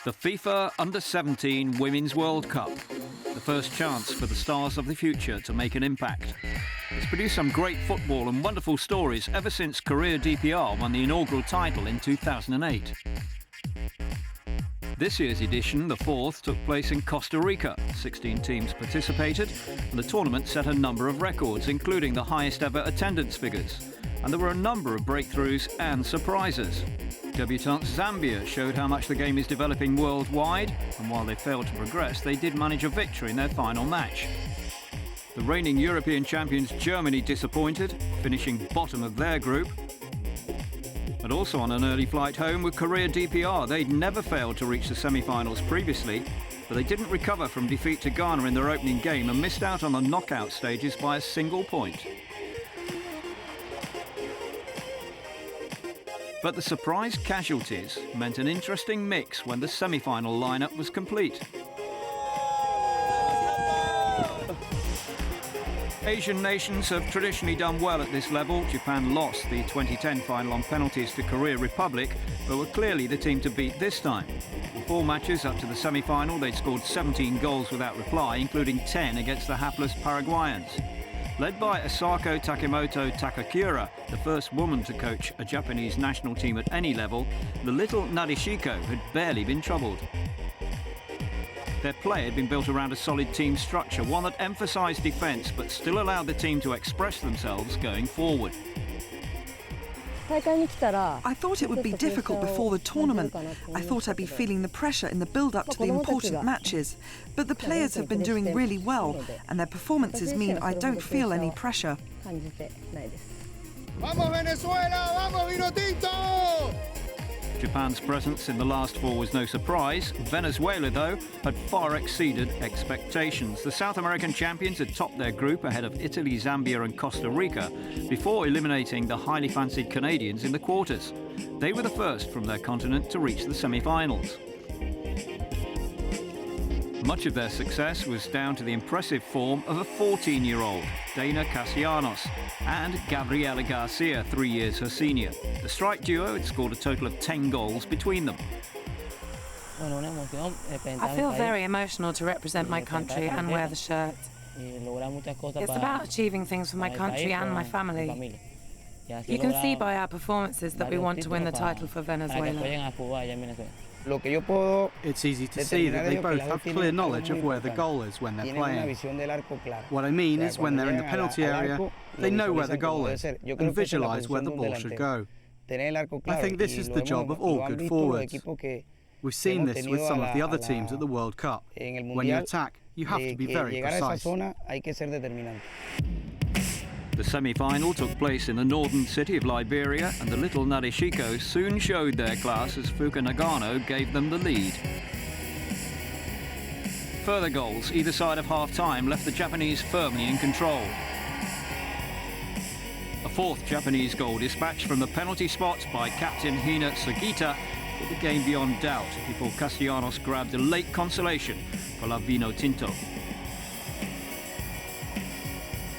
The FIFA Under-17 Women's World Cup. The first chance for the stars of the future to make an impact. It's produced some great football and wonderful stories ever since Korea DPR won the inaugural title in 2008. This year's edition, the fourth, took place in Costa Rica. 16 teams participated, and the tournament set a number of records, including the highest ever attendance figures. And there were a number of breakthroughs and surprises. Debutante Zambia showed how much the game is developing worldwide, and while they failed to progress, they did manage a victory in their final match. The reigning European champions Germany disappointed, finishing bottom of their group. And also on an early flight home with Korea DPR. They'd never failed to reach the semi-finals previously, but they didn't recover from defeat to Ghana in their opening game and missed out on the knockout stages by a single point. But the surprise casualties meant an interesting mix when the semi-final lineup was complete. Asian nations have traditionally done well at this level. Japan lost the 2010 final on penalties to Korea Republic, but were clearly the team to beat this time. In 4 matches up to the semi-final, they'd scored 17 goals without reply, including 10 against the hapless Paraguayans. Led by Asako Takemoto Takakura, the first woman to coach a Japanese national team at any level, the little Narishiko had barely been troubled. Their play had been built around a solid team structure, one that emphasised defence but still allowed the team to express themselves going forward. I thought it would be difficult before the tournament. I thought I'd be feeling the pressure in the build-up to the important matches. But the players have been doing really well, and their performances mean I don't feel any pressure. Vamos Venezuela! Vamos Vino Tinto! Japan's presence in the last 4 was no surprise. Venezuela, though, had far exceeded expectations. The South American champions had topped their group ahead of Italy, Zambia and Costa Rica before eliminating the highly fancied Canadians in the quarters. They were the first from their continent to reach the semi-finals. Much of their success was down to the impressive form of a 14-year-old, Dana Castellanos, and Gabriela Garcia, 3 years her senior. The strike duo had scored a total of 10 goals between them. I feel very emotional to represent my country and wear the shirt. It's about achieving things for my country and my family. You can see by our performances that we want to win the title for Venezuela. It's easy to see that they both have clear knowledge of where the goal is when they're playing. What I mean is when they're in the penalty area, they know where the goal is and visualise where the ball should go. I think this is the job of all good forwards. We've seen this with some of the other teams at the World Cup. When you attack, you have to be very precise. The semi-final took place in the northern city of Liberia, and the little Narishiko soon showed their class as Fuka Nagano gave them the lead. Further goals either side of half-time left the Japanese firmly in control. A 4th Japanese goal dispatched from the penalty spot by captain Hina Sugita put the game beyond doubt before Castellanos grabbed a late consolation for La Vino Tinto.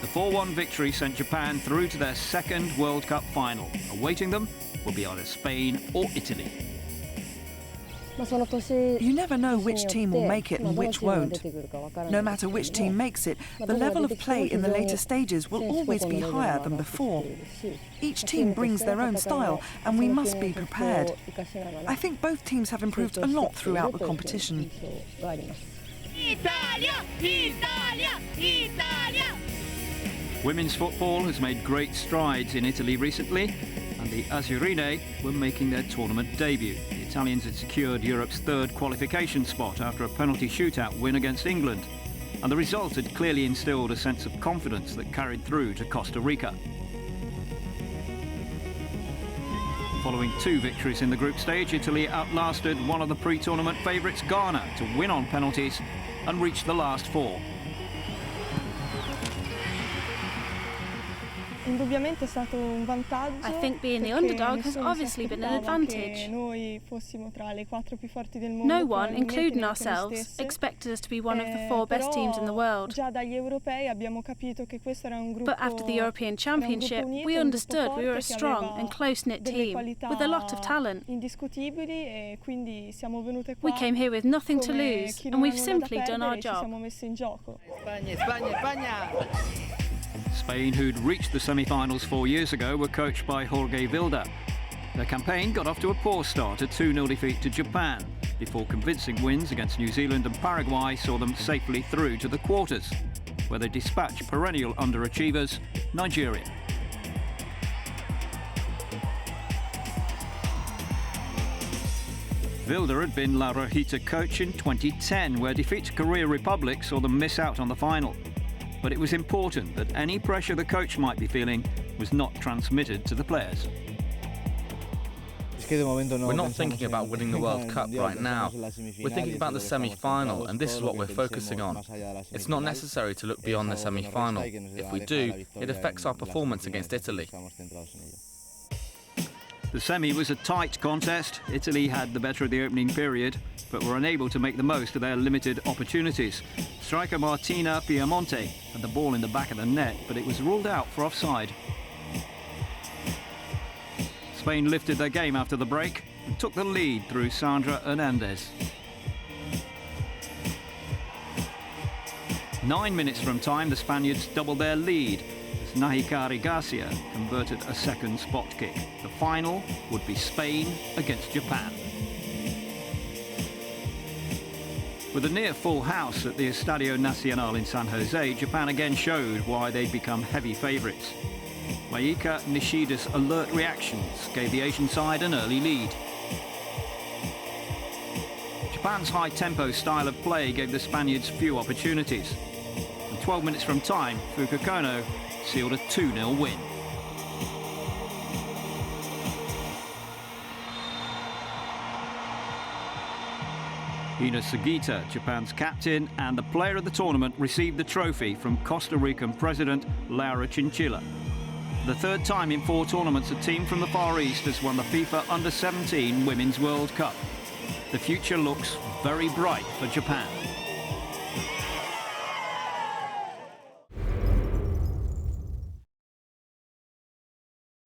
The 4-1 victory sent Japan through to their 2nd World Cup final. Awaiting them will be either Spain or Italy. You never know which team will make it and which won't. No matter which team makes it, the level of play in the later stages will always be higher than before. Each team brings their own style, and we must be prepared. I think both teams have improved a lot throughout the competition. Italia! Italia! Italia! Women's football has made great strides in Italy recently, and the Azzurrine were making their tournament debut. The Italians had secured Europe's 3rd qualification spot after a penalty shootout win against England, and the result had clearly instilled a sense of confidence that carried through to Costa Rica. Following 2 victories in the group stage, Italy outlasted one of the pre-tournament favourites, Ghana, to win on penalties and reach the last 4. I think being the underdog has obviously been an advantage. No one, including ourselves, expected us to be one of the 4 best teams in the world. But after the European Championship, we understood we were a strong and close-knit team with a lot of talent. We came here with nothing to lose, and we've simply done our job. Spain, who'd reached the semi-finals 4 years ago, were coached by Jorge Vilda. Their campaign got off to a poor start, a 2-0 defeat to Japan, before convincing wins against New Zealand and Paraguay saw them safely through to the quarters, where they dispatched perennial underachievers, Nigeria. Vilda had been La Rojita coach in 2010, where defeat to Korea Republic saw them miss out on the final. But it was important that any pressure the coach might be feeling was not transmitted to the players. We're not thinking about winning the World Cup right now. We're thinking about the semi-final, and this is what we're focusing on. It's not necessary to look beyond the semi-final. If we do, it affects our performance against Italy. The semi was a tight contest. Italy had the better of the opening period, but were unable to make the most of their limited opportunities. Striker Martina Piemonte had the ball in the back of the net, but it was ruled out for offside. Spain lifted their game after the break and took the lead through Sandra Hernandez. 9 minutes from time, the Spaniards doubled their lead as Nahikari Garcia converted a second spot kick. The final would be Spain against Japan. With a near full house at the Estadio Nacional in San Jose, Japan again showed why they'd become heavy favourites. Maika Nishida's alert reactions gave the Asian side an early lead. Japan's high-tempo style of play gave the Spaniards few opportunities. And 12 minutes from time, Fukukono sealed a 2-0 win. Hina Sugita, Japan's captain and the player of the tournament, received the trophy from Costa Rican president Laura Chinchilla. The third time in 4 tournaments, a team from the Far East has won the FIFA Under-17 Women's World Cup. The future looks very bright for Japan.